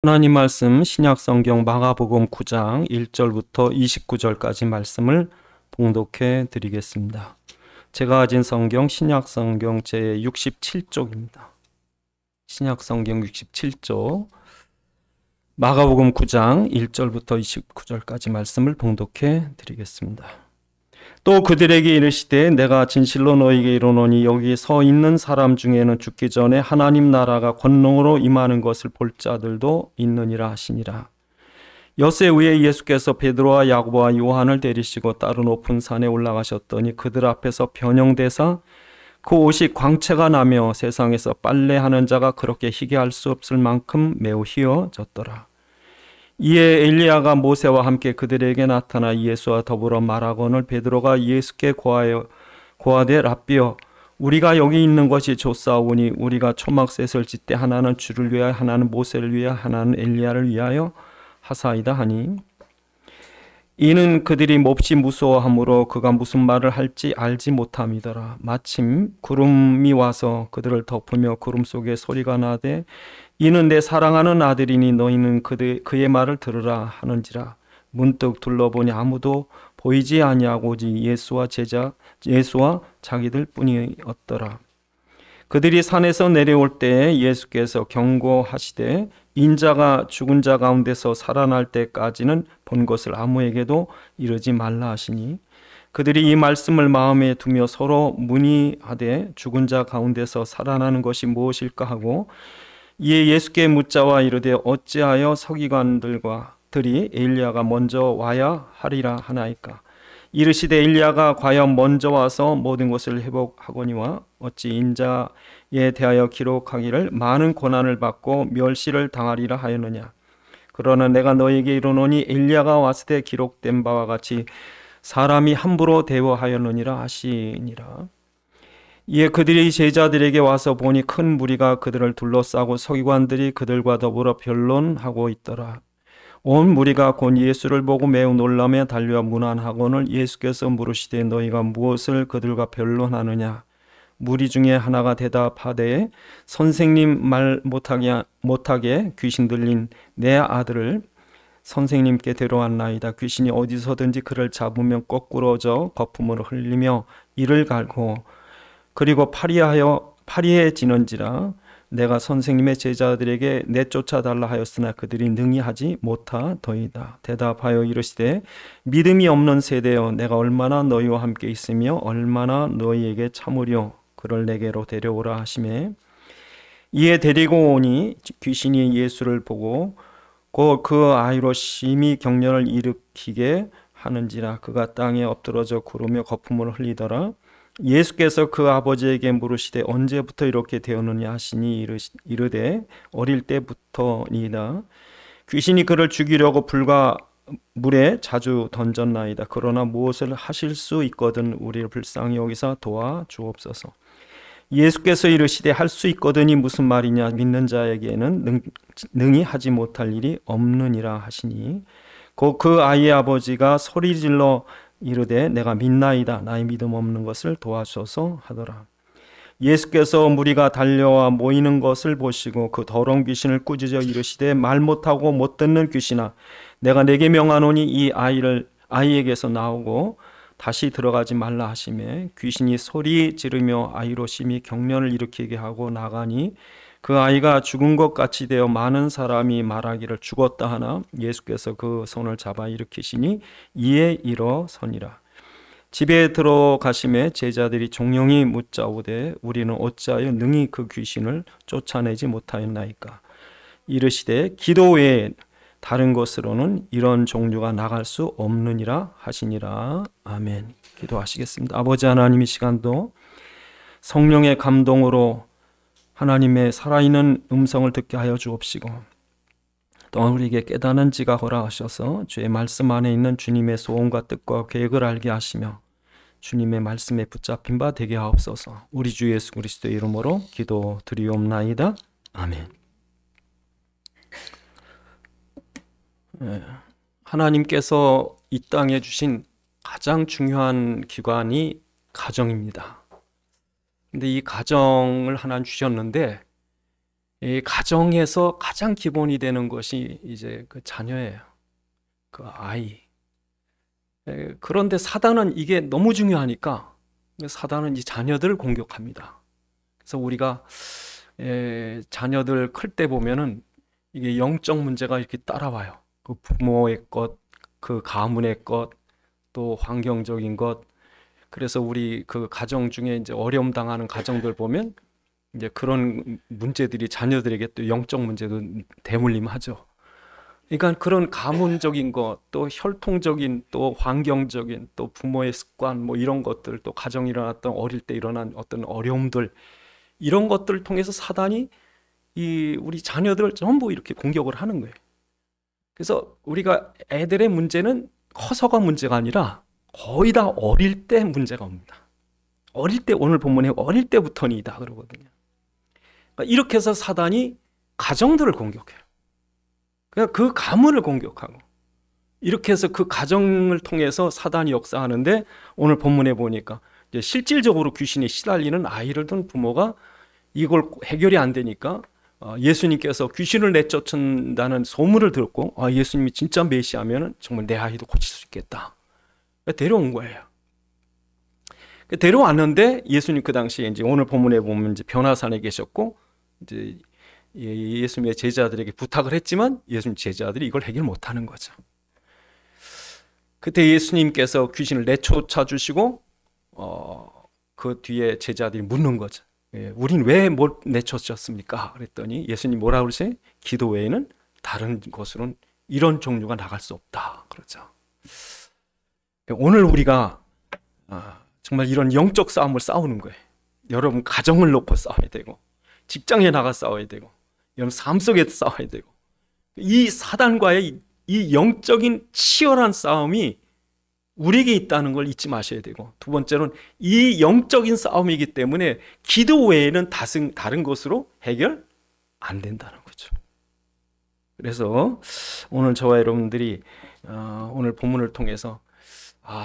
하나님 말씀 신약성경 마가복음 9장 1절부터 29절까지 말씀을 봉독해 드리겠습니다. 제가 가진 성경 신약성경 제67쪽입니다. 신약성경 67쪽 마가복음 9장 1절부터 29절까지 말씀을 봉독해 드리겠습니다. 또 그들에게 이르시되 내가 진실로 너희에게 이르노니 여기 서 있는 사람 중에는 죽기 전에 하나님 나라가 권능으로 임하는 것을 볼 자들도 있느니라 하시니라. 엿새 후에 예수께서 베드로와 야고보와 요한을 데리시고 따로 높은 산에 올라가셨더니 그들 앞에서 변형되사 그 옷이 광채가 나며 세상에서 빨래하는 자가 그렇게 희게 할 수 없을 만큼 매우 희어졌더라. 이에 엘리야가 모세와 함께 그들에게 나타나 예수와 더불어 말하거늘 베드로가 예수께 고하되 랍비여 우리가 여기 있는 것이 좋사오니 우리가 초막셋을 짓되 하나는 주를 위하여 하나는 모세를 위하여 하나는 엘리야를 위하여 하사이다 하니 이는 그들이 몹시 무서워하므로 그가 무슨 말을 할지 알지 못함이더라. 마침 구름이 와서 그들을 덮으며 구름 속에 소리가 나되 이는 내 사랑하는 아들이니 너희는 그의 말을 들으라 하는지라. 문득 둘러보니 아무도 보이지 아니하고 오직 예수와 자기들 뿐이었더라. 그들이 산에서 내려올 때에 예수께서 경고하시되 인자가 죽은 자 가운데서 살아날 때까지는 본 것을 아무에게도 이르지 말라 하시니 그들이 이 말씀을 마음에 두며 서로 문의하되 죽은 자 가운데서 살아나는 것이 무엇일까 하고 이에 예수께 묻자와 이르되 어찌하여 서기관들이 엘리야가 먼저 와야 하리라 하나이까. 이르시되 엘리야가 과연 먼저 와서 모든 것을 회복하거니와 어찌 인자에 대하여 기록하기를 많은 고난을 받고 멸시를 당하리라 하였느냐. 그러나 내가 너에게 이르노니 엘리야가 왔을 때 기록된 바와 같이 사람이 함부로 대우하였느니라 하시니라. 이에 그들이 제자들에게 와서 보니 큰 무리가 그들을 둘러싸고 서기관들이 그들과 더불어 변론하고 있더라. 온 무리가 곧 예수를 보고 매우 놀라며 달려와 문안하거늘 예수께서 물으시되 너희가 무엇을 그들과 변론하느냐. 무리 중에 하나가 대답하되 선생님 말 못하게 귀신 들린 내 아들을 선생님께 데려왔나이다. 귀신이 어디서든지 그를 잡으면 거꾸러져 거품으로 흘리며 이를 갈고 그리고 파리해지는지라. 내가 선생님의 제자들에게 내쫓아달라 하였으나 그들이 능히 하지 못하더이다. 대답하여 이르시되 믿음이 없는 세대여 내가 얼마나 너희와 함께 있으며 얼마나 너희에게 참으려 그를 내게로 데려오라 하시매 이에 데리고 오니 귀신이 예수를 보고 곧 그 아이로 심히 경련을 일으키게 하는지라. 그가 땅에 엎드러져 구르며 거품을 흘리더라. 예수께서 그 아버지에게 물으시되 언제부터 이렇게 되었느냐 하시니 이르되 어릴 때부터니이다. 귀신이 그를 죽이려고 불과 물에 자주 던졌나이다. 그러나 무엇을 하실 수 있거든 우리를 불쌍히 여기사 도와주옵소서. 예수께서 이르시되 할 수 있거든이 무슨 말이냐. 믿는 자에게는 능히 하지 못할 일이 없느니라 하시니 곧 그 아이의 아버지가 소리질러 이르되 내가 믿나이다. 나의 믿음 없는 것을 도와주소서 하더라. 예수께서 무리가 달려와 모이는 것을 보시고 그 더러운 귀신을 꾸짖어 이르시되 말 못하고 못 듣는 귀신아 내가 내게 명하노니 이 아이에게서 나오고 다시 들어가지 말라 하시매 귀신이 소리 지르며 아이로 심히 경련을 일으키게 하고 나가니 그 아이가 죽은 것 같이 되어 많은 사람이 말하기를 죽었다 하나 예수께서 그 손을 잡아 일으키시니 이에 일어서니라. 집에 들어가심에 제자들이 종용이 묻자오되 우리는 어찌하여 능히 그 귀신을 쫓아내지 못하였나이까. 이르시되 기도 외에 다른 것으로는 이런 종류가 나갈 수 없느니라 하시니라. 아멘. 기도하시겠습니다. 아버지 하나님 이 시간도 성령의 감동으로 하나님의 살아있는 음성을 듣게 하여 주옵시고 또 우리에게 깨닫는 지가 허락하셔서 주의 말씀 안에 있는 주님의 소원과 뜻과 계획을 알게 하시며 주님의 말씀에 붙잡힌 바 되게 하옵소서. 우리 주 예수 그리스도의 이름으로 기도드리옵나이다. 아멘. 하나님께서 이 땅에 주신 가장 중요한 기관이 가정입니다. 근데 이 가정을 하나 주셨는데 이 가정에서 가장 기본이 되는 것이 이제 그 자녀예요. 그 아이. 그런데 사단은 이게 너무 중요하니까 사단은 이 자녀들을 공격합니다. 그래서 우리가 자녀들 클 때 보면은 이게 영적 문제가 이렇게 따라와요. 그 부모의 것, 그 가문의 것, 또 환경적인 것. 그래서 우리 그 가정 중에 이제 어려움 당하는 가정들 보면 이제 그런 문제들이 자녀들에게 또 영적 문제도 대물림하죠. 그러니까 그런 가문적인 것, 또 혈통적인, 또 환경적인, 또 부모의 습관, 뭐 이런 것들, 또 가정에 일어났던 어릴 때 일어난 어떤 어려움들, 이런 것들을 통해서 사단이 이 우리 자녀들을 전부 이렇게 공격을 하는 거예요. 그래서 우리가 애들의 문제는 커서가 문제가 아니라 거의 다 어릴 때 문제가 옵니다. 어릴 때, 오늘 본문에 어릴 때부터니다 그러거든요. 그러니까 이렇게 해서 사단이 가정들을 공격해요. 그냥 그 가문을 공격하고, 이렇게 해서 그 가정을 통해서 사단이 역사하는데, 오늘 본문에 보니까 이제 실질적으로 귀신이 시달리는 아이를 둔 부모가 이걸 해결이 안 되니까 예수님께서 귀신을 내쫓는다는 소문을 듣고 예수님이 진짜 메시아면은 정말 내 아이도 고칠 수 있겠다. 데려온 거예요. 데려왔는데 예수님 그 당시에 이제 오늘 본문에 보면 이제 변화산에 계셨고 이제 예수님의 제자들에게 부탁을 했지만 예수님 제자들이 이걸 해결 못하는 거죠. 그때 예수님께서 귀신을 내쫓아 주시고 그 뒤에 제자들이 묻는 거죠. 우린 왜 못 내쫓았습니까? 그랬더니 예수님 뭐라고 그러세요? 기도 외에는 다른 곳으로는 이런 종류가 나갈 수 없다. 그러죠. 오늘 우리가 정말 이런 영적 싸움을 싸우는 거예요. 여러분 가정을 놓고 싸워야 되고, 직장에 나가 싸워야 되고, 여러분 삶 속에 싸워야 되고, 이 사단과의 이 영적인 치열한 싸움이 우리에게 있다는 걸 잊지 마셔야 되고, 두 번째로는 이 영적인 싸움이기 때문에 기도 외에는 다른 것으로 해결 안 된다는 거죠. 그래서 오늘 저와 여러분들이 오늘 본문을 통해서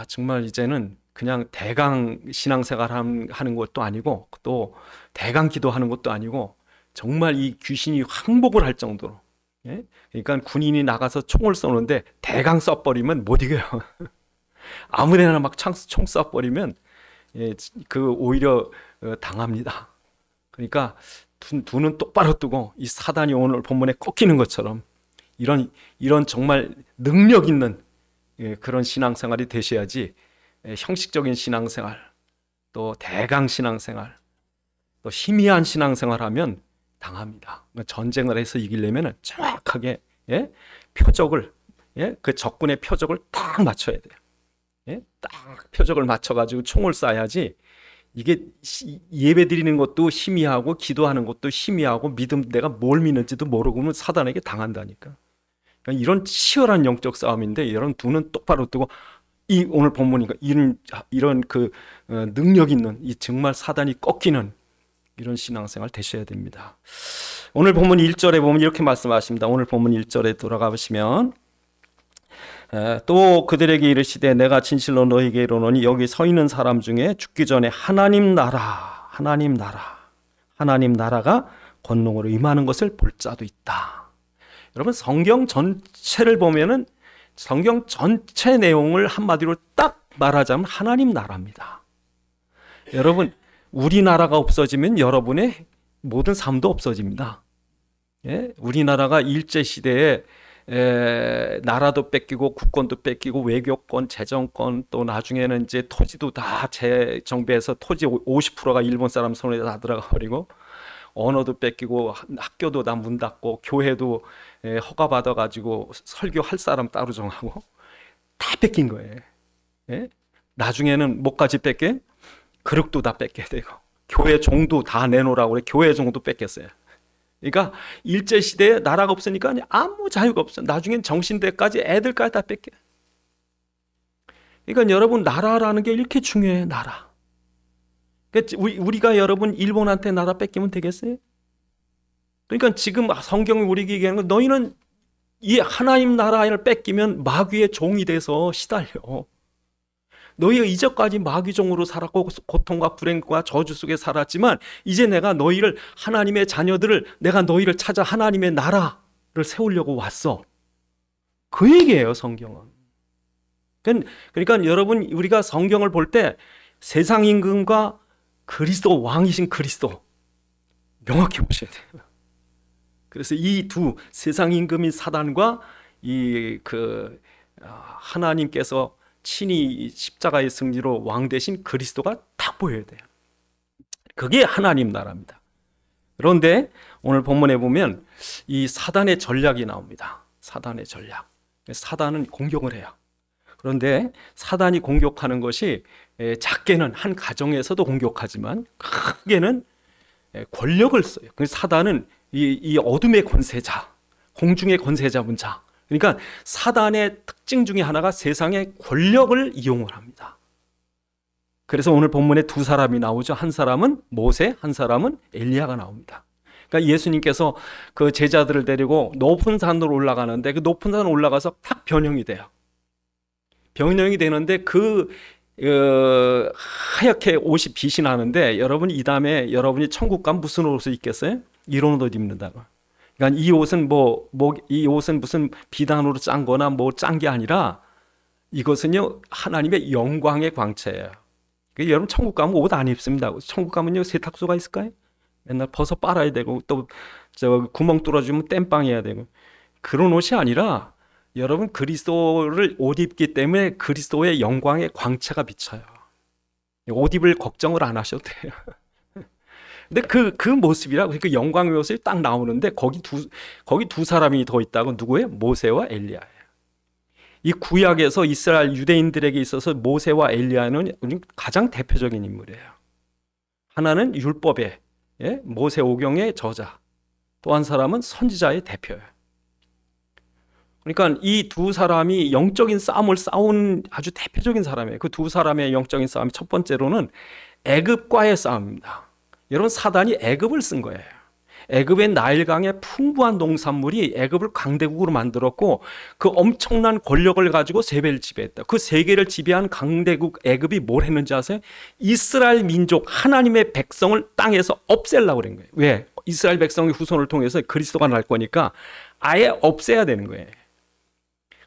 정말 이제는 그냥 대강 신앙생활 하는 것도 아니고, 또 대강 기도하는 것도 아니고, 정말 이 귀신이 항복을 할 정도로, 그러니까 군인이 나가서 총을 쏘는데 대강 쏴버리면 못 이겨요. 아무데나 막 총 쏴버리면 그 오히려 당합니다. 그러니까 두 눈 똑바로 뜨고 이 사단이 오늘 본문에 꺾이는 것처럼 이런 정말 능력 있는 그런 신앙생활이 되셔야지, 형식적인 신앙생활, 또 대강 신앙생활, 또 희미한 신앙생활하면 당합니다. 전쟁을 해서 이기려면 정확하게 표적을, 그 적군의 표적을 딱 맞춰야 돼요. 딱 표적을 맞춰가지고 총을 쏴야지. 이게 예배 드리는 것도 희미하고 기도하는 것도 희미하고 내가 뭘 믿는지도 모르고 사단에게 당한다니까. 그러니까 이런 치열한 영적 싸움인데 여러분 두 눈 똑바로 뜨고 오늘 본문이니까 이런 그 능력 있는 이 정말 사단이 꺾이는 이런 신앙생활 되셔야 됩니다. 오늘 본문 1절에 보면 이렇게 말씀하십니다. 오늘 본문 1절에 돌아가 보시면 또 그들에게 이르시되 내가 진실로 너희에게 이르노니 여기 서 있는 사람 중에 죽기 전에 하나님 나라가 권능으로 임하는 것을 볼 자도 있다. 여러분 성경 전체를 보면은 성경 전체 내용을 한마디로 딱 말하자면 하나님 나라입니다. 여러분 우리나라가 없어지면 여러분의 모든 삶도 없어집니다. 우리나라가 일제시대에 나라도 뺏기고 국권도 뺏기고 외교권, 재정권, 또 나중에는 이제 토지도 다 재정비해서 토지 50%가 일본 사람 손에 다 들어가 버리고, 언어도 뺏기고 학교도 다 문 닫고 교회도 허가 받아가지고 설교할 사람 따로 정하고 다 뺏긴 거예요. 나중에는 뭐까지 뺏게? 그릇도 다 뺏게 되고 교회 종도 다 내놓으라고 그래. 교회 종도 뺏겼어요. 그러니까 일제시대에 나라가 없으니까 아무 자유가 없어. 나중엔 정신대까지 애들까지 다 뺏겨. 그러니까 여러분 나라라는 게 이렇게 중요해. 나라. 그러니까 우리가 여러분 일본한테 나라 뺏기면 되겠어요? 그러니까 지금 성경이 우리에게 얘기하는 건 너희는 이 하나님 나라를 뺏기면 마귀의 종이 돼서 시달려. 너희가 이제까지 마귀종으로 살았고 고통과 불행과 저주 속에 살았지만 이제 내가 너희를, 하나님의 자녀들을, 내가 너희를 찾아 하나님의 나라를 세우려고 왔어. 그 얘기예요, 성경은. 그러니까 여러분, 우리가 성경을 볼 때 세상 임금과 그리스도, 왕이신 그리스도 명확히 보셔야 돼요. 그래서 이 두, 세상 임금인 사단과 하나님께서 친히 십자가의 승리로 왕 대신 그리스도가 딱 보여야 돼요. 그게 하나님 나라입니다. 그런데 오늘 본문에 보면 이 사단의 전략이 나옵니다. 사단의 전략. 사단은 공격을 해요. 그런데 사단이 공격하는 것이 작게는 한 가정에서도 공격하지만 크게는 권력을 써요. 그래서 사단은 이 어둠의 권세자, 공중의 권세 잡은 자. 그러니까 사단의 특징 중에 하나가 세상의 권력을 이용을 합니다. 그래서 오늘 본문에 두 사람이 나오죠. 한 사람은 모세, 한 사람은 엘리야가 나옵니다. 그러니까 예수님께서 그 제자들을 데리고 높은 산으로 올라가는데 그 높은 산으로 올라가서 딱 변형이 돼요. 변형이 되는데 하얗게 옷이 빛이 나는데 여러분, 이 다음에 여러분이 천국 가면 무슨 옷을 입겠어요? 이런 옷 입는다고. 그러니까 이 옷은 이 옷은 무슨 비단으로 짠 거나 짠 게 아니라 이것은요, 하나님의 영광의 광채예요. 그러니까 여러분, 천국 가면 옷 안 입습니다. 천국 가면요, 세탁소가 있을까요? 맨날 벗어 빨아야 되고 또 구멍 뚫어주면 땜빵 해야 되고, 그런 옷이 아니라 여러분, 그리스도를 옷 입기 때문에 그리스도의 영광의 광채가 비쳐요. 옷 입을 걱정을 안 하셔도 돼요. 근데 그 모습이라, 그 영광의 모습이 딱 나오는데 거기 두 사람이 더 있다고. 누구예요? 모세와 엘리야예요. 이 구약에서 이스라엘 유대인들에게 있어서 모세와 엘리야는 가장 대표적인 인물이에요. 하나는 율법의 모세 오경의 저자, 또 한 사람은 선지자의 대표예요. 그러니까 이 두 사람이 영적인 싸움을 싸운 아주 대표적인 사람이에요. 그 두 사람의 영적인 싸움이 첫 번째로는 애굽과의 싸움입니다. 여러분, 사단이 애굽을 쓴 거예요. 애굽의 나일강의 풍부한 농산물이 애굽을 강대국으로 만들었고 그 엄청난 권력을 가지고 세계를 지배했다. 그 세계를 지배한 강대국 애굽이 뭘 했는지 아세요? 이스라엘 민족, 하나님의 백성을 땅에서 없애려고 그런 거예요. 왜? 이스라엘 백성의 후손을 통해서 그리스도가 날 거니까 아예 없애야 되는 거예요.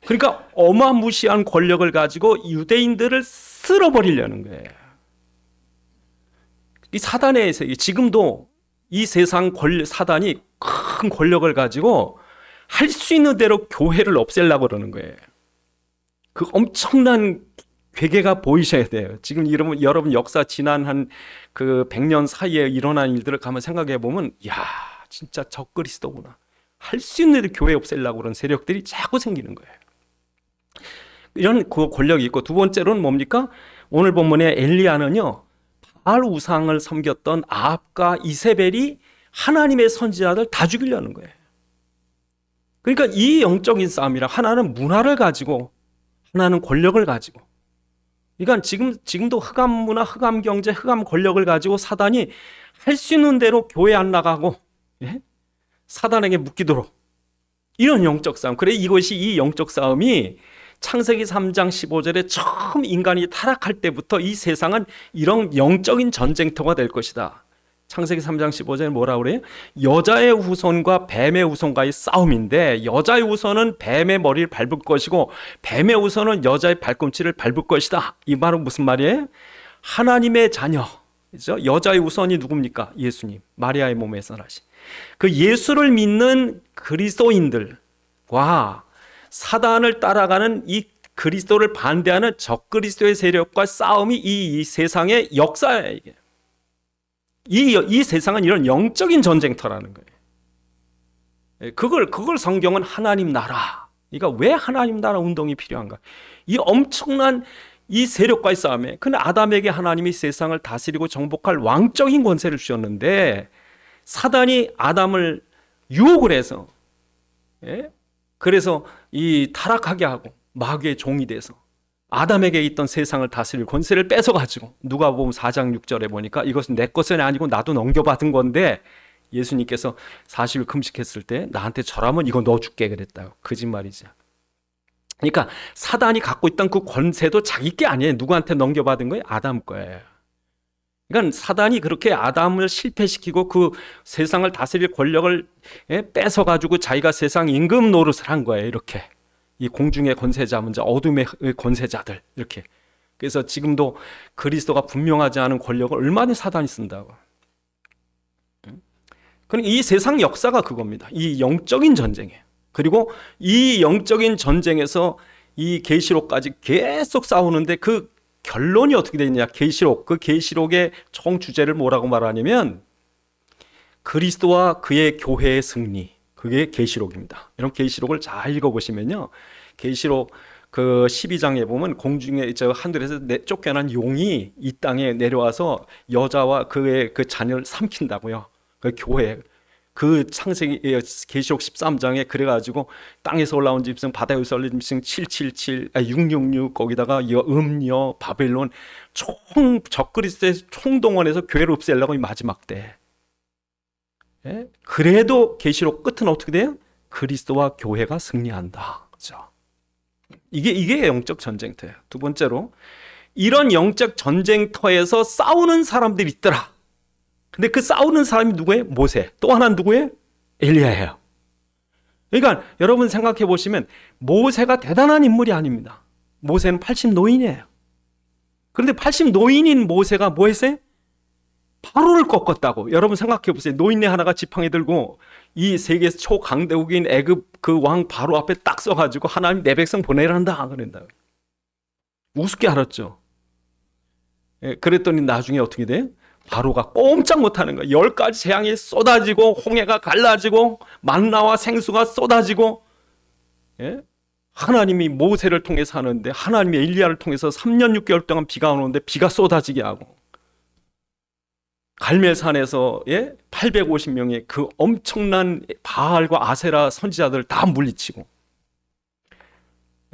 그러니까 어마무시한 권력을 가지고 유대인들을 쓸어버리려는 거예요. 이 사단의 세계, 지금도 이 세상 사단이 큰 권력을 가지고 할 수 있는 대로 교회를 없애려고 그러는 거예요. 그 엄청난 괴계가 보이셔야 돼요. 지금 여러분 역사 지난 한 100년 사이에 일어난 일들을 가만 생각해 보면, 야, 진짜 적그리스도구나. 할 수 있는 대로 교회 없애려고 그런 세력들이 자꾸 생기는 거예요. 이런 그 권력이 있고, 두 번째로는 뭡니까? 오늘 본문에 엘리야는요, 바알 우상을 섬겼던 아합과 이세벨이 하나님의 선지자들 다 죽이려는 거예요. 그러니까 이 영적인 싸움이라, 하나는 문화를 가지고 하나는 권력을 가지고, 그러니까 지금도 흑암 문화, 흑암 경제, 흑암 권력을 가지고 사단이 할 수 있는 대로 교회 안 나가고 사단에게 묶이도록, 이런 영적 싸움. 그래, 이것이, 이 영적 싸움이 창세기 3장 15절에 처음 인간이 타락할 때부터 이 세상은 이런 영적인 전쟁터가 될 것이다. 창세기 3장 15절에 뭐라고 그래요? 여자의 후손과 뱀의 후손과의 싸움인데, 여자의 후손은 뱀의 머리를 밟을 것이고 뱀의 후손은 여자의 발꿈치를 밟을 것이다. 이 말은 무슨 말이에요? 하나님의 자녀, 그렇죠? 여자의 후손이 누굽니까? 예수님, 마리아의 몸에서 나신 그 예수를 믿는 그리스도인들과 사단을 따라가는 이 그리스도를 반대하는 적그리스도의 세력과 싸움이 이 세상의 역사예요. 이 세상은 이런 영적인 전쟁터라는 거예요. 그걸 성경은 하나님 나라. 그러니까 왜 하나님 나라 운동이 필요한가? 이 엄청난 이 세력과의 싸움에, 근데 아담에게 하나님이 세상을 다스리고 정복할 왕적인 권세를 주셨는데 사단이 아담을 유혹을 해서, 그래서 이 타락하게 하고 마귀의 종이 돼서 아담에게 있던 세상을 다스릴 권세를 뺏어가지고, 누가복음 4장 6절에 보니까 이것은 내 것은 아니고 나도 넘겨받은 건데, 예수님께서 40일 금식했을 때 나한테 절하면 이거 너 죽게 그랬다고. 거짓말이죠. 그러니까 사단이 갖고 있던 그 권세도 자기 게 아니에요. 누구한테 넘겨받은 거예요? 아담 거예요. 그러니까 사단이 그렇게 아담을 실패시키고 그 세상을 다스릴 권력을 뺏어가지고 자기가 세상 임금 노릇을 한 거예요. 이렇게 이 공중의 권세자, 먼저 어둠의 권세자들 이렇게. 그래서 지금도 그리스도가 분명하지 않은 권력을 얼마나 사단이 쓴다고. 그러니까 이 세상 역사가 그겁니다. 이 영적인 전쟁이에요. 그리고 이 영적인 전쟁에서 이 계시록까지 계속 싸우는데 그 결론이 어떻게 되느냐? 계시록, 그 계시록의 총 주제를 뭐라고 말하냐면 그리스도와 그의 교회의 승리, 그게 계시록입니다. 여러분 계시록을 잘 읽어보시면요, 계시록 그 12장에 보면 공중에 저 하늘에서 쫓겨난 용이 이 땅에 내려와서 여자와 그의 그 자녀를 삼킨다고요. 그 교회. 그 창세기 계시록 13장에 그래가지고 땅에서 올라온 짐승, 바다에서 올라온 짐승 666 거기다가 음녀 바벨론 총 적그리스도의 총동원해서 교회를 없애려고 이 마지막 때. 예? 그래도 계시록 끝은 어떻게 돼요? 그리스도와 교회가 승리한다. 그렇죠? 이게 영적 전쟁터예요. 두 번째로 이런 영적 전쟁터에서 싸우는 사람들이 있더라. 근데 그 싸우는 사람이 누구예요? 모세. 또 하나는 누구예요? 엘리야예요. 그러니까 여러분 생각해 보시면 모세가 대단한 인물이 아닙니다. 모세는 80 노인이에요. 그런데 80 노인인 모세가 뭐 했어요? 바로를 꺾었다고. 여러분 생각해 보세요. 노인네 하나가 지팡이 들고 이 세계에서 초강대국인 애굽 그 왕 바로 앞에 딱 서가지고 하나님 내 백성 보내란다 그런다. 우습게 알았죠. 그랬더니 나중에 어떻게 돼요? 바로가 꼼짝 못하는 거예요. 10가지 재앙이 쏟아지고 홍해가 갈라지고 만나와 생수가 쏟아지고, 예? 하나님이 모세를 통해서 하는데 하나님이 엘리야를 통해서 3년 6개월 동안 비가 오는데 비가 쏟아지게 하고, 갈멜산에서 850명의 그 엄청난 바알과 아세라 선지자들 다 물리치고.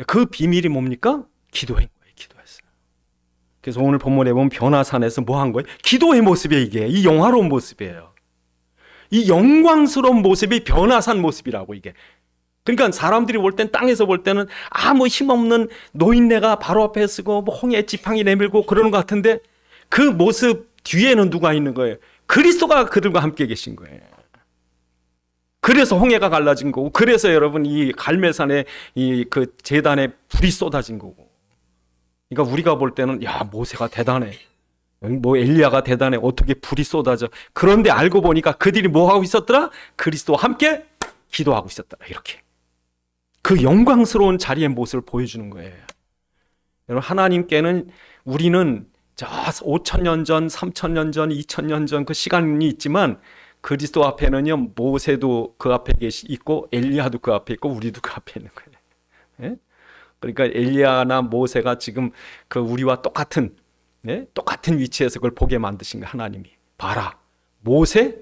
그 비밀이 뭡니까? 기도인 거예요. 기도했어요. 그래서 오늘 본문에 보면 변화산에서 뭐 한 거예요? 기도의 모습이에요. 이게 이 영화로운 모습이에요. 이 영광스러운 모습이 변화산 모습이라고. 이게 그러니까 사람들이 볼 땐, 땅에서 볼 때는 아무 힘없는 노인네가 바로 앞에 서고 뭐 홍해 지팡이 내밀고 그러는 것 같은데 그 모습 뒤에는 누가 있는 거예요? 그리스도가 그들과 함께 계신 거예요. 그래서 홍해가 갈라진 거고, 그래서 여러분 이 갈멜산에 이 그 제단에 불이 쏟아진 거고. 그러니까 우리가 볼 때는 야, 모세가 대단해, 뭐 엘리야가 대단해, 어떻게 불이 쏟아져. 그런데 알고 보니까 그들이 뭐 하고 있었더라? 그리스도와 함께 기도하고 있었더라. 이렇게 그 영광스러운 자리의 모습을 보여주는 거예요. 여러분 하나님께는 우리는 저 5,000년 전, 3,000년 전, 2,000년 전 그 시간이 있지만 그리스도 앞에는요, 모세도 그 앞에 있고 엘리야도 그 앞에 있고 우리도 그 앞에 있는 거예요. 예? 그러니까 엘리야나 모세가 지금 그 우리와 똑같은 똑같은 위치에서 그걸 보게 만드신 거 하나님이. 봐라, 모세,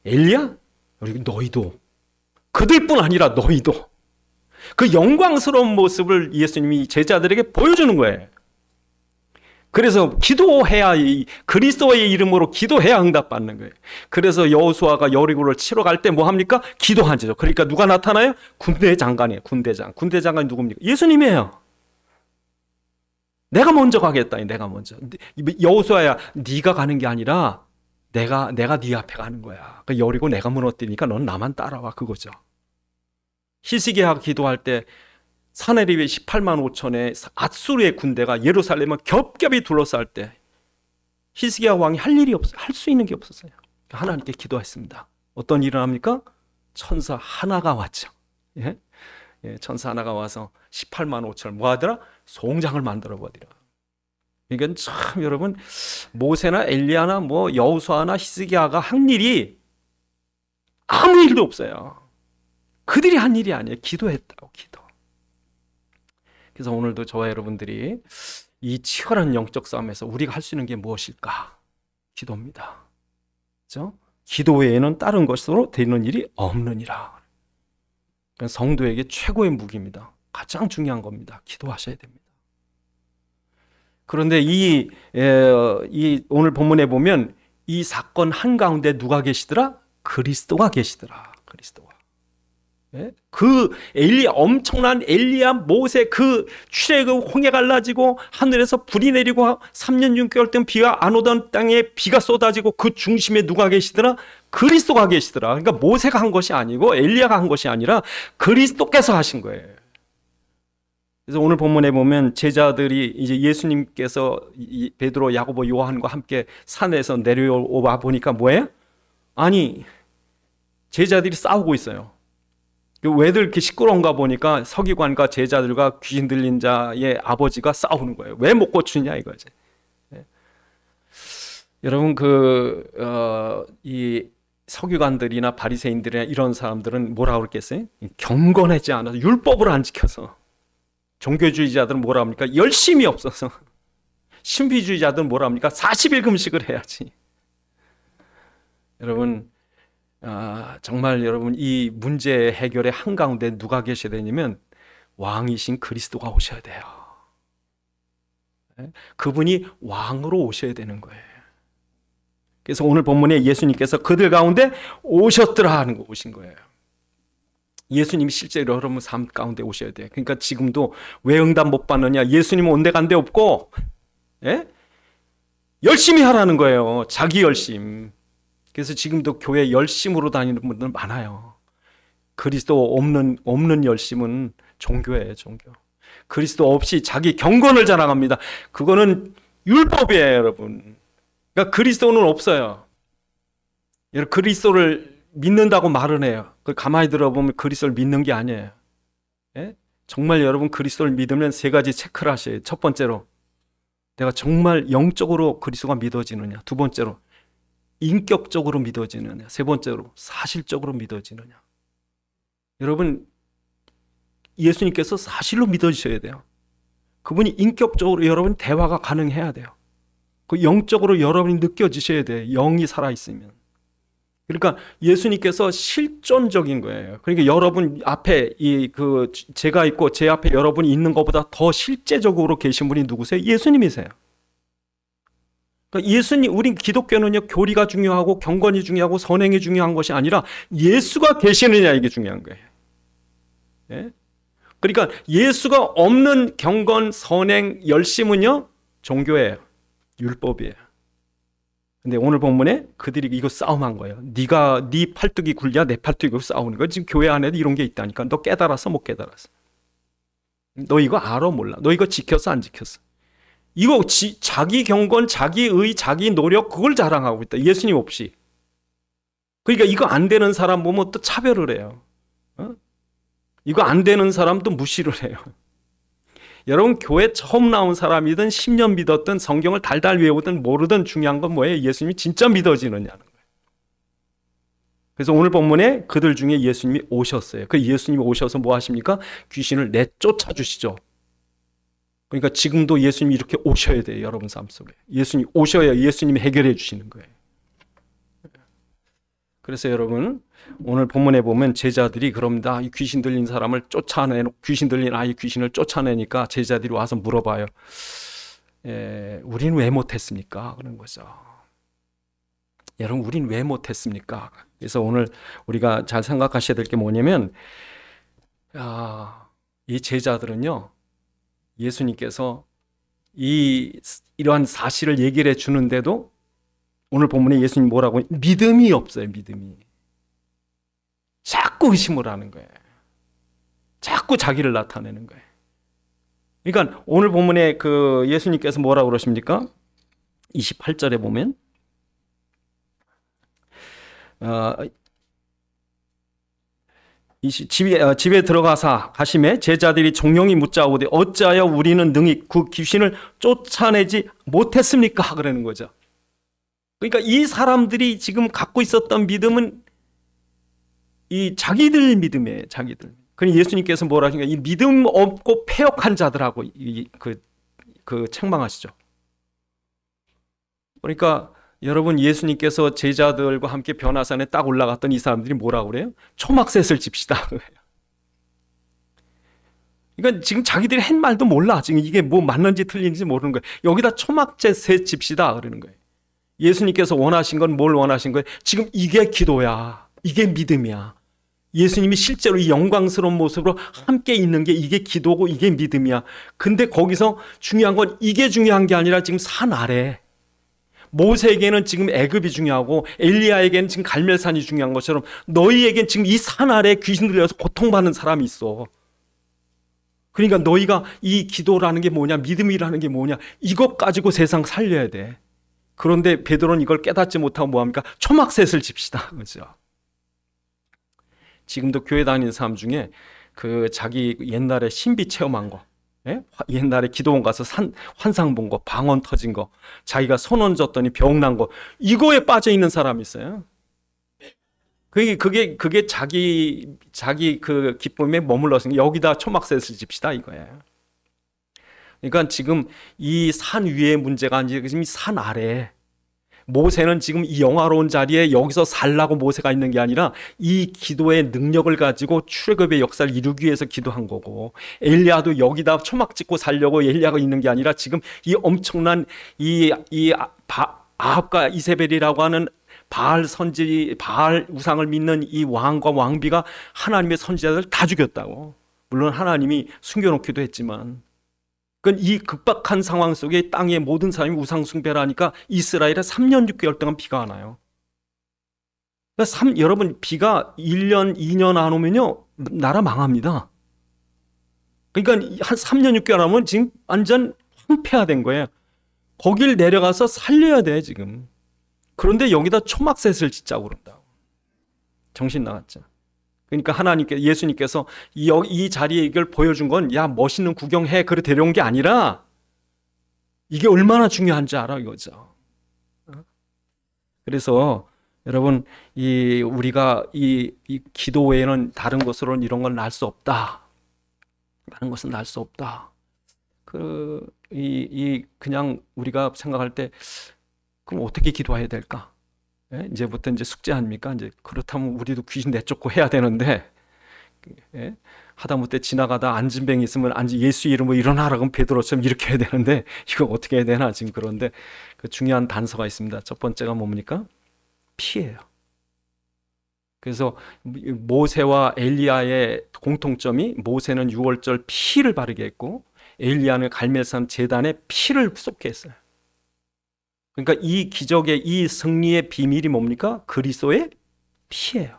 엘리야, 그리고 너희도, 그들뿐 아니라 너희도 그 영광스러운 모습을 예수님이 제자들에게 보여주는 거예요. 그래서 기도해야, 그리스도의 이름으로 기도해야 응답받는 거예요. 그래서 여호수아가 여리고를 치러 갈 때 뭐 합니까? 기도하죠. 그러니까 누가 나타나요? 군대 장관이에요. 군대장. 군대 장관이 누굽니까? 예수님이에요. 내가 먼저 가겠다니, 내가 먼저. 여호수아야, 네가 가는 게 아니라 내가 네 앞에 가는 거야. 그 여리고 내가 무너뜨리니까 넌 나만 따라와, 그거죠. 히스기야가 기도할 때 사내립의 18만 5천의 앗수르의 군대가 예루살렘을 겹겹이 둘러쌀 때 히스기야 왕이 할 일이 없어요. 할 수 있는 게 없었어요. 하나님께 기도했습니다. 어떤 일을 합니까? 천사 하나가 왔죠. 예? 천사 하나가 와서 18만 5천을 뭐 하더라? 송장을 만들어 버리라. 이건 참 여러분, 모세나 엘리야나 뭐 여호수아나 히스기야가 한 일이 아무 일도 없어요. 그들이 한 일이 아니에요. 기도했다고, 기도. 그래서 오늘도 저와 여러분들이 이 치열한 영적 싸움에서 우리가 할 수 있는 게 무엇일까? 기도입니다. 그렇죠? 기도 외에는 다른 것으로 되는 일이 없느니라. 성도에게 최고의 무기입니다. 가장 중요한 겁니다. 기도하셔야 됩니다. 그런데 이 오늘 본문에 보면 이 사건 한가운데 누가 계시더라? 그리스도가 계시더라. 그리스도가. 예? 그 엄청난 엘리야 모세 그 출애굽 홍해 갈라지고 하늘에서 불이 내리고 3년 6개월 동안 비가 안 오던 땅에 비가 쏟아지고 그 중심에 누가 계시더라? 그리스도가 계시더라. 그러니까 모세가 한 것이 아니고 엘리야가 한 것이 아니라 그리스도께서 하신 거예요. 그래서 오늘 본문에 보면 제자들이 이제 예수님께서 베드로, 야고보, 요한과 함께 산에서 내려와 보니까 뭐예요? 아니, 제자들이 싸우고 있어요. 왜들 이렇게 시끄러운가 보니까 서기관과 제자들과 귀신 들린 자의 아버지가 싸우는 거예요. 왜 못 고치냐 이거지. 네. 여러분 이 서기관들이나 바리새인들이나 이런 사람들은 뭐라 그랬겠어요? 경건하지 않아서 율법을 안 지켜서. 종교주의자들은 뭐라 합니까? 열심이 없어서. 신비주의자들은 뭐라 합니까? 40일 금식을 해야지. 여러분 정말 여러분 이 문제 해결의 한가운데 누가 계셔야 되냐면 왕이신 그리스도가 오셔야 돼요. 그분이 왕으로 오셔야 되는 거예요. 그래서 오늘 본문에 예수님께서 그들 가운데 오셨더라 하는 거 오신 거예요. 예수님이 실제로 여러분 삶 가운데 오셔야 돼요. 그러니까 지금도 왜 응답 못 받느냐? 예수님은 온데간데 없고 열심히 하라는 거예요. 자기 열심. 그래서 지금도 교회 열심으로 다니는 분들 많아요. 그리스도 없는 열심은 종교예요, 종교. 그리스도 없이 자기 경건을 자랑합니다. 그거는 율법이에요, 여러분. 그러니까 그리스도는 없어요. 여러분 그리스도를 믿는다고 말은 해요. 가만히 들어보면 그리스도를 믿는 게 아니에요. 예? 정말 여러분 그리스도를 믿으면 세 가지 체크를 하셔요. 첫 번째로 내가 정말 영적으로 그리스도가 믿어지느냐. 두 번째로 인격적으로 믿어지느냐. 세 번째로 사실적으로 믿어지느냐. 여러분 예수님께서 사실로 믿어지셔야 돼요. 그분이 인격적으로 여러분 대화가 가능해야 돼요. 그 영적으로 여러분이 느껴지셔야 돼요. 영이 살아있으면. 그러니까 예수님께서 실존적인 거예요. 그러니까 여러분 앞에 제가 있고 제 앞에 여러분이 있는 것보다 더 실제적으로 계신 분이 누구세요? 예수님이세요. 그러니까 우리 기독교는요, 교리가 중요하고 경건이 중요하고 선행이 중요한 것이 아니라 예수가 계시느냐 이게 중요한 거예요. 예? 그러니까 예수가 없는 경건, 선행, 열심은요 종교예요. 율법이에요. 근데 오늘 본문에 그들이 이거 싸움한 거예요. 네 팔뚝이 굴냐 내 팔뚝이 싸우는 거야. 지금 교회 안에도 이런 게 있다니까. 너 깨달았어 못 깨달았어? 너 이거 알아 몰라? 너 이거 지켰어 안 지켰어? 이거 자기 경건, 자기의, 자기 노력 그걸 자랑하고 있다. 예수님 없이. 그러니까 이거 안 되는 사람 보면 또 차별을 해요. 이거 안 되는 사람도 무시를 해요. 여러분 교회 처음 나온 사람이든 10년 믿었든 성경을 달달 외우든 모르든 중요한 건 뭐예요? 예수님이 진짜 믿어지느냐는 거예요. 그래서 오늘 본문에 그들 중에 예수님이 오셨어요. 그 예수님이 오셔서 뭐 하십니까? 귀신을 내쫓아 주시죠. 그러니까 지금도 예수님이 이렇게 오셔야 돼요. 여러분 삶 속에. 예수님이 오셔야 예수님이 해결해 주시는 거예요. 그래서 여러분 오늘 본문에 보면 제자들이 그럽니다. 이 귀신 들린 사람을 귀신 들린 아이 귀신을 쫓아내니까 제자들이 와서 물어봐요. 우리는 왜 못했습니까? 그런 거죠. 여러분 우리는 왜 못했습니까? 그래서 오늘 우리가 잘 생각하셔야 될 게 뭐냐면 이 제자들은요. 예수님께서 이러한 사실을 얘기를 해주는데도 오늘 본문에 예수님 뭐라고? 믿음이 없어요. 믿음이. 자꾸 의심을 하는 거예요. 자꾸 자기를 나타내는 거예요. 그러니까 오늘 본문에 예수님께서 뭐라고 그러십니까? 28절에 보면 집에 들어가사 가심에 제자들이 종용이 묻자오되 어찌하여 우리는 능히 그 귀신을 쫓아내지 못했습니까? 그러는 거죠. 그러니까 이 사람들이 지금 갖고 있었던 믿음은 이 자기들 믿음이에요. 자기들. 그러니 예수님께서 뭐라 하십니까? 이 믿음 없고 패역한 자들하고 책망하시죠. 그러니까 여러분 예수님께서 제자들과 함께 변화산에 딱 올라갔던 이 사람들이 뭐라고 그래요? 초막셋을 집시다. 그러니까 지금 자기들이 한 말도 몰라. 지금 이게 뭐 맞는지 틀린지 모르는 거예요. 여기다 초막셋 집시다 그러는 거예요. 예수님께서 원하신 건 뭘 원하신 거예요? 지금 이게 기도야. 이게 믿음이야. 예수님이 실제로 이 영광스러운 모습으로 함께 있는 게 이게 기도고 이게 믿음이야. 근데 거기서 중요한 건 이게 중요한 게 아니라 지금 산 아래, 모세에게는 지금 애굽이 중요하고 엘리야에게는 지금 갈멜산이 중요한 것처럼 너희에겐 지금 이 산 아래 귀신 들려서 고통받는 사람이 있어. 그러니까 너희가 이 기도라는 게 뭐냐, 믿음이라는 게 뭐냐, 이것 가지고 세상 살려야 돼. 그런데 베드로는 이걸 깨닫지 못하고 뭐합니까? 초막셋을 집시다. 그죠? 지금도 교회 다니는 사람 중에 그 자기 옛날에 신비 체험한 거, 예? 옛날에 기도원 가서 환상 본 거, 방언 터진 거, 자기가 손 얹었더니 병 난 거, 이거에 빠져 있는 사람이 있어요. 그게 자기 그 기쁨에 머물러서 여기다 초막셋을 집시다 이거예요. 그러니까 지금 이 산 위의 문제가 아니라 지금 이 산 아래, 모세는 지금 이 영화로운 자리에 여기서 살라고 모세가 있는 게 아니라 이 기도의 능력을 가지고 출애굽의 역사를 이루기 위해서 기도한 거고, 엘리야도 여기다 초막 짓고 살려고 엘리야가 있는 게 아니라 지금 이 엄청난 아합과 이세벨이라고 하는 바알 우상을 믿는 이 왕과 왕비가 하나님의 선지자들 다 죽였다고. 물론 하나님이 숨겨놓기도 했지만, 그러니까 이 급박한 상황 속에 땅의 모든 사람이 우상 숭배를 하니까 이스라엘에 3년 6개월 동안 비가 안 와요. 그러니까 여러분, 비가 1년 2년 안 오면요 나라 망합니다. 그러니까 한 3년 6개월 하면 지금 완전 황폐화된 거예요. 거길 내려가서 살려야 돼 지금. 그런데 여기다 초막셋을 짓자고 그런다고. 정신 나갔죠. 그러니까 예수님께서 이 자리에 이걸 보여준 건, 야 멋있는 구경해, 그래 데려온 게 아니라 이게 얼마나 중요한지 알아 이거죠. 그래서 여러분, 우리가 이 기도 외에는 다른 것으로는 이런 건 날 수 없다. 다른 것은 날 수 없다. 그냥 우리가 생각할 때, 그럼 어떻게 기도해야 될까? 예? 이제부터 숙제 아닙니까? 이제 그렇다면 우리도 귀신 내쫓고 해야 되는데, 예? 하다못해 지나가다 안진뱅이 있으면 예수 이름으로 일어나라 그러면 베드로처럼 이렇게 해야 되는데, 이거 어떻게 해야 되나 지금. 그런데 그 중요한 단서가 있습니다. 첫 번째가 뭡니까? 피예요. 그래서 모세와 엘리야의 공통점이, 모세는 유월절 피를 바르게 했고 엘리야는 갈멜산 제단에 피를 쏟게 했어요. 그러니까 이 기적의, 이 승리의 비밀이 뭡니까? 그리스도의 피예요.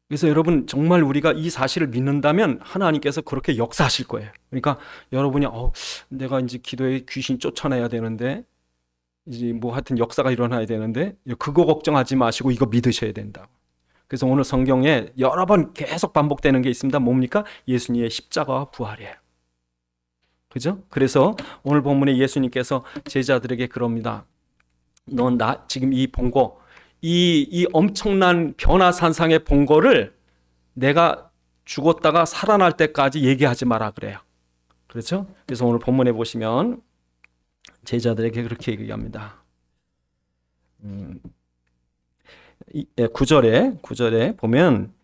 그래서 여러분, 정말 우리가 이 사실을 믿는다면 하나님께서 그렇게 역사하실 거예요. 그러니까 여러분이 내가 이제 기도에 귀신 쫓아내야 되는데, 이제 뭐 하여튼 역사가 일어나야 되는데, 그거 걱정하지 마시고 이거 믿으셔야 된다. 그래서 오늘 성경에 여러 번 계속 반복되는 게 있습니다. 뭡니까? 예수님의 십자가와 부활이에요. 그죠? 그래서 오늘 본문에 예수님께서 제자들에게 그럽니다. 넌 지금 이 본거, 이 엄청난 변화산상의 본거를 내가 죽었다가 살아날 때까지 얘기하지 마라 그래요. 그렇죠? 그래서 오늘 본문에 보시면 제자들에게 그렇게 얘기합니다. 9절에 보면,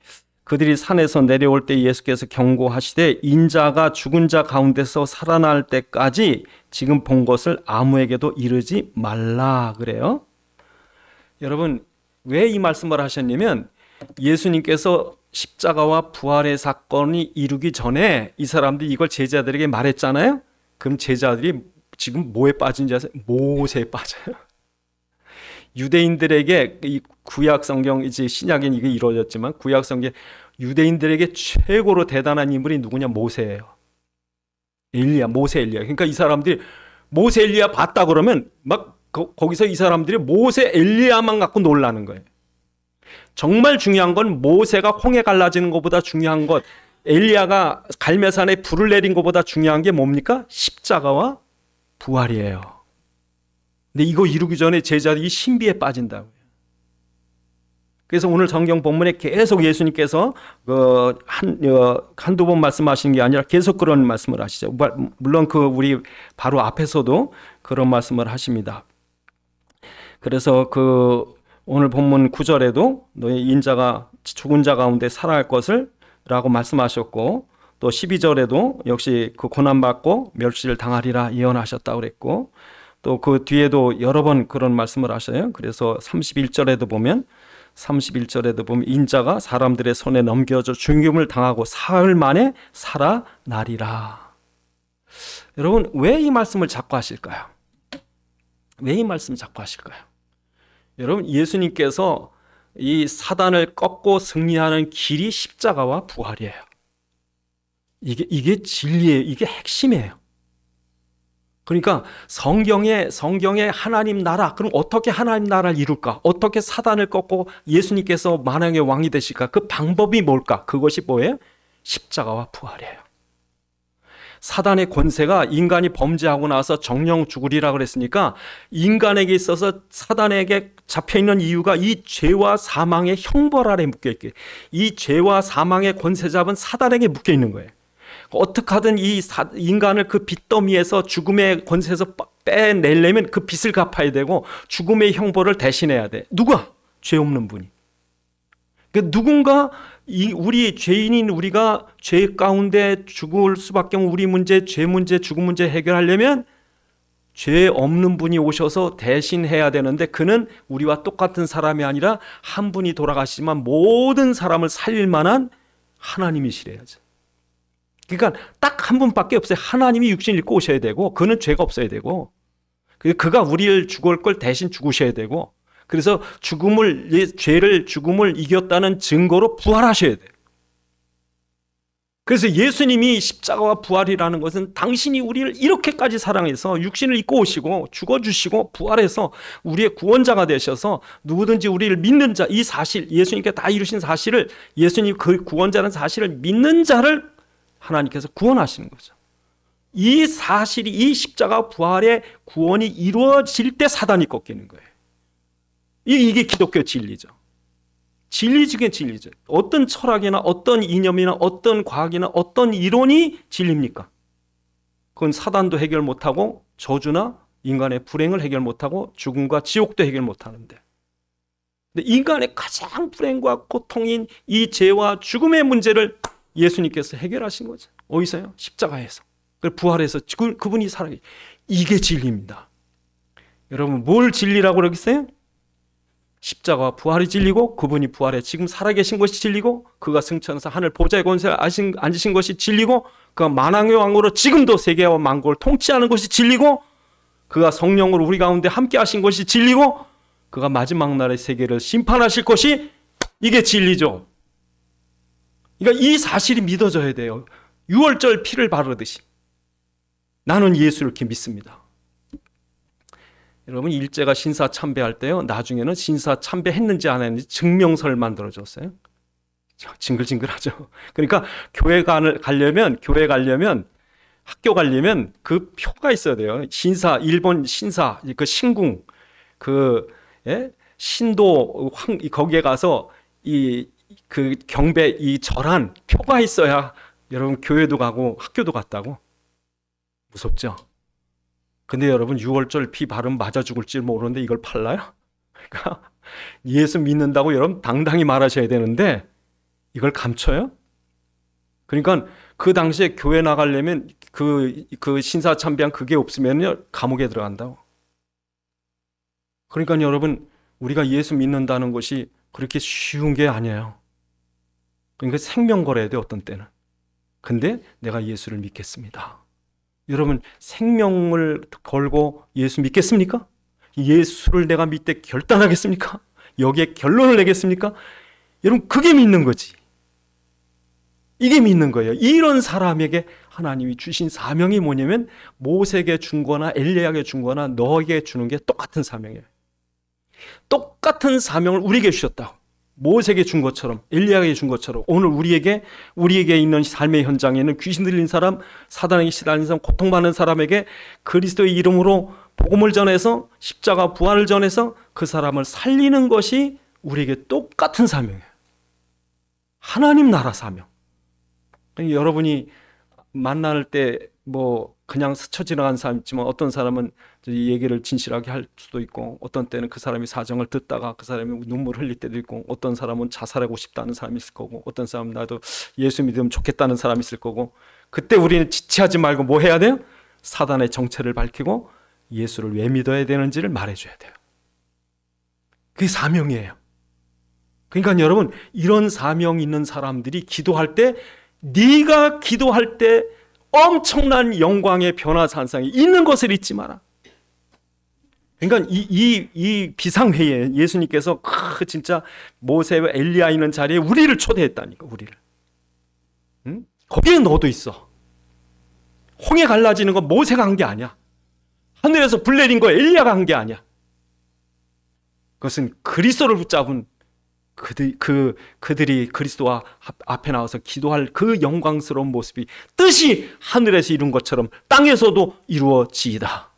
그들이 산에서 내려올 때 예수께서 경고하시되 인자가 죽은 자 가운데서 살아날 때까지 지금 본 것을 아무에게도 이르지 말라 그래요. 여러분, 왜 이 말씀을 하셨냐면, 예수님께서 십자가와 부활의 사건이 이루기 전에 이 사람들이 이걸 제자들에게 말했잖아요. 그럼 제자들이 지금 뭐에 빠진지 아세요? 모세에 빠져요. 유대인들에게 이 구약 성경, 이제 신약엔 이게 이루어졌지만 구약 성경, 유대인들에게 최고로 대단한 인물이 누구냐? 모세예요. 모세 엘리야. 그러니까 이 사람들이 모세 엘리야 봤다 그러면 막 거기서 이 사람들이 모세 엘리야만 갖고 놀라는 거예요. 정말 중요한 건 모세가 홍해 갈라지는 것보다 중요한 것, 엘리야가 갈멜산에 불을 내린 것보다 중요한 게 뭡니까? 십자가와 부활이에요. 근데 이거 이루기 전에 제자들이 신비에 빠진다고요. 그래서 오늘 성경 본문에 계속 예수님께서 한두 번 말씀하시는 게 아니라 계속 그런 말씀을 하시죠. 물론 우리 바로 앞에서도 그런 말씀을 하십니다. 그래서 오늘 본문 9절에도 너희 인자가 죽은 자 가운데 살아날 것을 라고 말씀하셨고, 또 12절에도 역시 그 고난받고 멸시를 당하리라 예언하셨다고 그랬고, 또 그 뒤에도 여러 번 그런 말씀을 하셔요. 그래서 31절에도 보면 31절에도 보면 인자가 사람들의 손에 넘겨져 죽임을 당하고 사흘 만에 살아나리라. 여러분, 왜 이 말씀을 자꾸 하실까요? 왜 이 말씀을 자꾸 하실까요? 여러분, 예수님께서 이 사단을 꺾고 승리하는 길이 십자가와 부활이에요. 이게 진리예요. 이게 핵심이에요. 그러니까 성경에 하나님 나라, 그럼 어떻게 하나님 나라를 이룰까? 어떻게 사단을 꺾고 예수님께서 만왕의 왕이 되실까? 그 방법이 뭘까? 그것이 뭐예요? 십자가와 부활이에요. 사단의 권세가 인간이 범죄하고 나서 정령 죽으리라 그랬으니까 인간에게 있어서 사단에게 잡혀있는 이유가 이 죄와 사망의 형벌 아래 묶여있게, 이 죄와 사망의 권세 잡은 사단에게 묶여있는 거예요. 어떻게 하든 이 인간을 그 빚더미에서, 죽음의 권세에서 빼내려면 그 빚을 갚아야 되고 죽음의 형벌을 대신해야 돼. 누가? 죄 없는 분이. 그러니까 누군가 우리 죄인인 우리가 죄 가운데 죽을 수밖에 없는 우리 문제, 죄 문제, 죽음 문제 해결하려면 죄 없는 분이 오셔서 대신해야 되는데, 그는 우리와 똑같은 사람이 아니라 한 분이 돌아가시지만 모든 사람을 살릴 만한 하나님이시래야죠. 그러니까 딱 한 분밖에 없어요. 하나님이 육신을 입고 오셔야 되고, 그는 죄가 없어야 되고, 그가 우리를 죽을 걸 대신 죽으셔야 되고, 그래서 죽음을 이겼다는 증거로 부활하셔야 돼요. 그래서 예수님이 십자가와 부활이라는 것은 당신이 우리를 이렇게까지 사랑해서 육신을 입고 오시고 죽어주시고 부활해서 우리의 구원자가 되셔서 누구든지 우리를 믿는 자, 이 사실, 예수님께 다 이루신 사실을, 예수님 그 구원자라는 사실을 믿는 자를 하나님께서 구원하시는 거죠. 이 사실이, 이 십자가 부활의 구원이 이루어질 때 사단이 꺾이는 거예요. 이게 기독교 진리죠. 진리 중에 진리죠. 어떤 철학이나 어떤 이념이나 어떤 과학이나 어떤 이론이 진리입니까? 그건 사단도 해결 못하고 저주나 인간의 불행을 해결 못하고 죽음과 지옥도 해결 못하는데, 근데 인간의 가장 불행과 고통인 이 죄와 죽음의 문제를 예수님께서 해결하신 거죠. 어디서요? 십자가에서. 부활해서 그분이 살아계시. 이게 진리입니다. 여러분, 뭘 진리라고 그러겠어요? 십자가와 부활이 진리고, 그분이 부활해 지금 살아계신 것이 진리고, 그가 승천해서 하늘 보좌의 권세에 앉으신 것이 진리고, 그가 만왕의 왕으로 지금도 세계와 만국을 통치하는 것이 진리고, 그가 성령으로 우리 가운데 함께 하신 것이 진리고, 그가 마지막 날의 세계를 심판하실 것이, 이게 진리죠. 그러니까 이 사실이 믿어져야 돼요. 유월절 피를 바르듯이 나는 예수를 이렇게 믿습니다. 여러분, 일제가 신사 참배할 때요, 나중에는 신사 참배했는지 안 했는지 증명서를 만들어줬어요. 징글징글하죠. 그러니까 교회 가려면 학교 가려면 그 표가 있어야 돼요. 신사, 일본 신사, 그 신궁, 신도 거기에 가서 그 경배, 이 절한 표가 있어야 여러분 교회도 가고 학교도 갔다고. 무섭죠? 근데 여러분, 유월절 피 바르면 맞아 죽을지 모르는데 이걸 팔라요? 그러니까 예수 믿는다고 여러분 당당히 말하셔야 되는데 이걸 감춰요? 그러니까 그 당시에 교회 나가려면 그 신사 참배한 그게 없으면 감옥에 들어간다고. 그러니까 여러분, 우리가 예수 믿는다는 것이 그렇게 쉬운 게 아니에요. 그러니까 생명 걸어야 돼, 어떤 때는. 근데 내가 예수를 믿겠습니다. 여러분, 생명을 걸고 예수 믿겠습니까? 예수를 내가 믿되 결단하겠습니까? 여기에 결론을 내겠습니까? 여러분, 그게 믿는 거지. 이게 믿는 거예요. 이런 사람에게 하나님이 주신 사명이 뭐냐면, 모세에게 준 거나 엘리야에게 준 거나 너에게 주는 게 똑같은 사명이에요. 똑같은 사명을 우리에게 주셨다고. 모세에게 준 것처럼, 엘리야에게 준 것처럼 오늘 우리에게 있는 삶의 현장에는 귀신 들린 사람, 사단에게 시달리는 사람, 고통받는 사람에게 그리스도의 이름으로 복음을 전해서 십자가 부활을 전해서 그 사람을 살리는 것이 우리에게 똑같은 사명이에요. 하나님 나라 사명. 여러분이 만날 때 그냥 스쳐 지나간 사람 있지만, 어떤 사람은 이 얘기를 진실하게 할 수도 있고, 어떤 때는 그 사람이 사정을 듣다가 그 사람이 눈물 흘릴 때도 있고, 어떤 사람은 자살하고 싶다는 사람이 있을 거고, 어떤 사람은 나도 예수 믿으면 좋겠다는 사람이 있을 거고, 그때 우리는 지체하지 말고 뭐 해야 돼요? 사단의 정체를 밝히고 예수를 왜 믿어야 되는지를 말해줘야 돼요. 그게 사명이에요. 그러니까 여러분, 이런 사명 있는 사람들이 기도할 때, 네가 기도할 때 엄청난 영광의 변화산상이 있는 것을 잊지 마라. 그러니까 이 비상회의에 예수님께서 진짜 모세와 엘리야 있는 자리에 우리를 초대했다니까. 우리를. 응? 거기에 너도 있어. 홍해 갈라지는 거 모세가 한 게 아니야. 하늘에서 불 내린 거 엘리야가 한 게 아니야. 그것은 그리스도를 붙잡은 그들이 그리스도와 앞에 나와서 기도할 그 영광스러운 모습이 뜻이 하늘에서 이룬 것처럼 땅에서도 이루어지이다.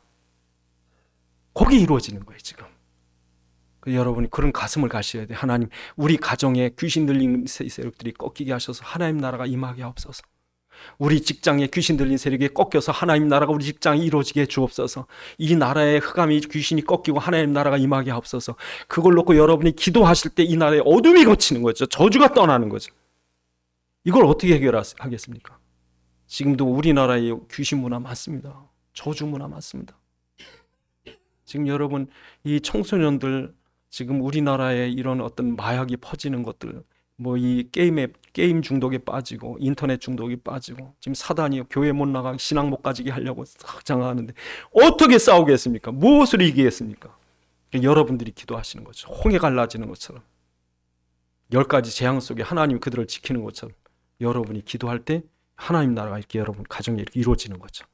거기 이루어지는 거예요, 지금. 여러분이 그런 가슴을 가셔야 돼요. 하나님, 우리 가정에 귀신 들린 세력들이 꺾이게 하셔서 하나님 나라가 임하게 하옵소서. 우리 직장에 귀신 들린 세력이 꺾여서 하나님 나라가 우리 직장이 이루어지게 해 주옵소서. 이 나라의 흑암이 귀신이 꺾이고 하나님 나라가 임하게 하옵소서. 그걸 놓고 여러분이 기도하실 때 이 나라의 어둠이 걷히는 거죠. 저주가 떠나는 거죠. 이걸 어떻게 해결하겠습니까? 지금도 우리나라에 귀신 문화 많습니다. 저주 문화 많습니다. 지금 여러분, 이 청소년들, 지금 우리나라에 이런 어떤 마약이 퍼지는 것들, 뭐 이 게임 중독에 빠지고 인터넷 중독에 빠지고 지금 사단이 교회 못 나가게 신앙 못 가지게 하려고 장악하는데 어떻게 싸우겠습니까? 무엇으로 이기겠습니까? 여러분들이 기도하시는 거죠. 홍해 갈라지는 것처럼 10가지 재앙 속에 하나님이 그들을 지키는 것처럼 여러분이 기도할 때 하나님 나라가 이렇게 여러분 가정에 이렇게 이루어지는 거죠.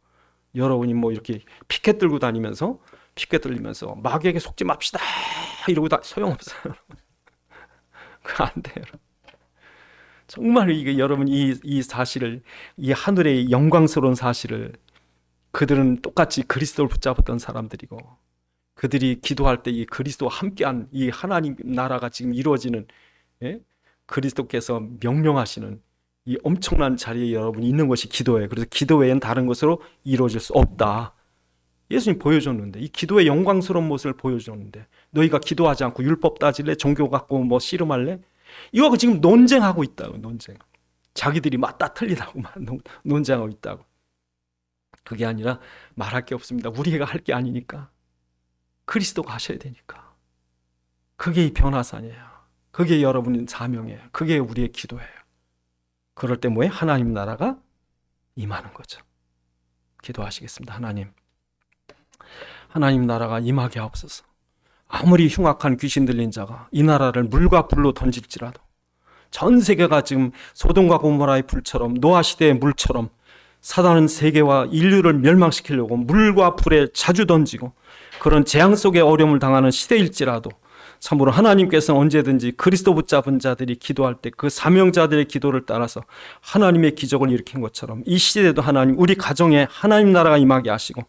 여러분이 뭐 이렇게 피켓 들고 다니면서 피켓 들리면서 마귀에게 속지 맙시다 이러고 다 소용없어요. 그거 안 돼요. 정말 이게 여러분 이 사실을, 이 하늘의 영광스러운 사실을, 그들은 똑같이 그리스도를 붙잡았던 사람들이고 그들이 기도할 때 이 그리스도와 함께한 이 하나님 나라가 지금 이루어지는, 그리스도께서 명령하시는 이 엄청난 자리에 여러분이 있는 것이 기도예요. 그래서 기도 외에는 다른 것으로 이루어질 수 없다. 예수님 보여줬는데, 이 기도의 영광스러운 모습을 보여줬는데, 너희가 기도하지 않고 율법 따질래? 종교 갖고 뭐 씨름할래? 이거 지금 논쟁하고 있다고. 논쟁. 자기들이 맞다 틀리다고 논쟁하고 있다고. 그게 아니라 말할 게 없습니다. 우리가 할 게 아니니까. 그리스도가 하셔야 되니까. 그게 이 변화산이에요. 그게 여러분의 사명이에요. 그게 우리의 기도예요. 그럴 때 뭐예요? 하나님 나라가 임하는 거죠. 기도하시겠습니다. 하나님 나라가 임하게 하옵소서. 아무리 흉악한 귀신 들린 자가 이 나라를 물과 불로 던질지라도, 전 세계가 지금 소돔과 고모라의 불처럼, 노아 시대의 물처럼 사단은 세계와 인류를 멸망시키려고 물과 불에 자주 던지고 그런 재앙 속에 어려움을 당하는 시대일지라도, 참으로 하나님께서는 언제든지 그리스도 붙잡은 자들이 기도할 때 그 사명자들의 기도를 따라서 하나님의 기적을 일으킨 것처럼 이 시대에도 하나님, 우리 가정에 하나님 나라가 임하게 하시고,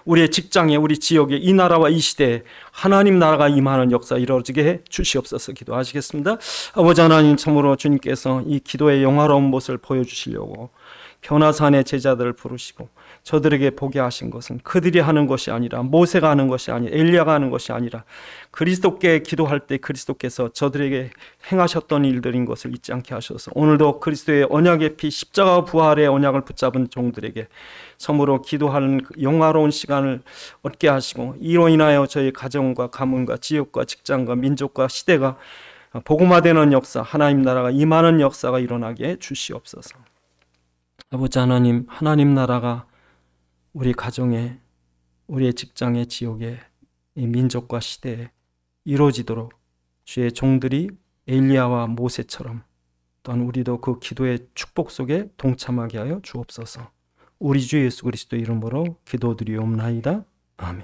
우리의 직장에, 우리 지역에, 이 나라와 이 시대에 하나님 나라가 임하는 역사 이루어지게 해 주시옵소서. 기도하시겠습니다. 아버지 하나님, 참으로 주님께서 이 기도의 영화로운 모습을 보여주시려고 변화산의 제자들을 부르시고 저들에게 보게 하신 것은 그들이 하는 것이 아니라, 모세가 하는 것이 아니라, 엘리야가 하는 것이 아니라 그리스도께 기도할 때 그리스도께서 저들에게 행하셨던 일들인 것을 잊지 않게 하셔서 오늘도 그리스도의 언약의 피, 십자가 부활의 언약을 붙잡은 종들에게 참으로 기도하는 영화로운 시간을 얻게 하시고, 이로 인하여 저희 가정과 가문과 지역과 직장과 민족과 시대가 복음화되는 역사, 하나님 나라가 임하는 역사가 일어나게 해 주시옵소서. 아버지 하나님, 하나님 나라가 우리 가정에, 우리의 직장에, 지역에, 이 민족과 시대에 이루어지도록 주의 종들이 엘리야와 모세처럼 또한 우리도 그 기도의 축복 속에 동참하게 하여 주옵소서. 우리 주 예수 그리스도 이름으로 기도드리옵나이다. 아멘.